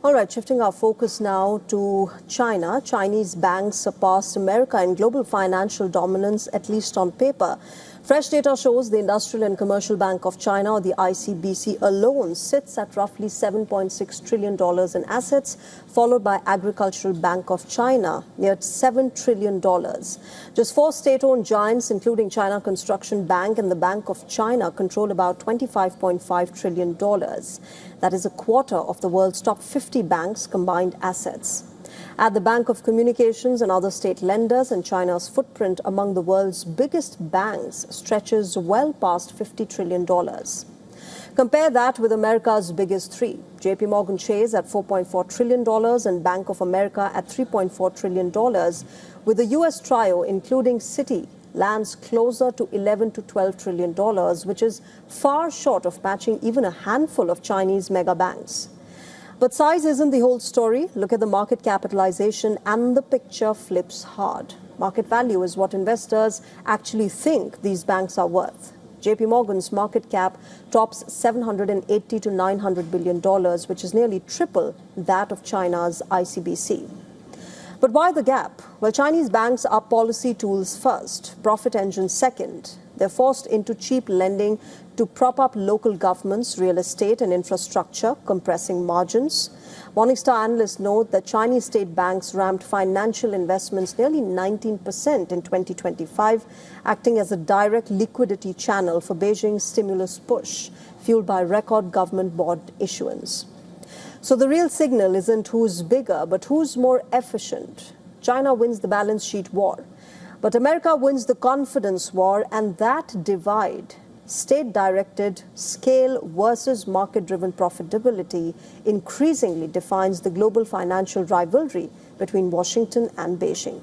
All right, shifting our focus now to China. Chinese banks surpassed America in global financial dominance, at least on paper. Fresh data shows the Industrial and Commercial Bank of China, or the ICBC, alone sits at roughly $7.6 trillion in assets, followed by Agricultural Bank of China, near $7 trillion. Just four state-owned giants, including China Construction Bank and the Bank of China, control about $25.5 trillion. That is a quarter of the world's top 50 banks' combined assets. At the Bank of Communications and other state lenders, and China's footprint among the world's biggest banks stretches well past $50 trillion. Compare that with America's biggest three: JP Morgan Chase at $4.4 trillion and Bank of America at $3.4 trillion, with the U.S. trio, including Citi, lands closer to $11 to $12 trillion, which is far short of matching even a handful of Chinese mega banks. But size isn't the whole story. Look at the market capitalization and the picture flips hard. Market value is what investors actually think these banks are worth. JP Morgan's market cap tops $780 to $900 billion, which is nearly triple that of China's ICBC. But why the gap? Well, Chinese banks are policy tools first, profit engines second. They're forced into cheap lending to prop up local governments, real estate and infrastructure, compressing margins. Morningstar analysts note that Chinese state banks ramped financial investments nearly 19% in 2025, acting as a direct liquidity channel for Beijing's stimulus push, fueled by record government bond issuance. So the real signal isn't who's bigger, but who's more efficient. China wins the balance sheet war, but America wins the confidence war, and that divide, state-directed scale versus market-driven profitability, increasingly defines the global financial rivalry between Washington and Beijing.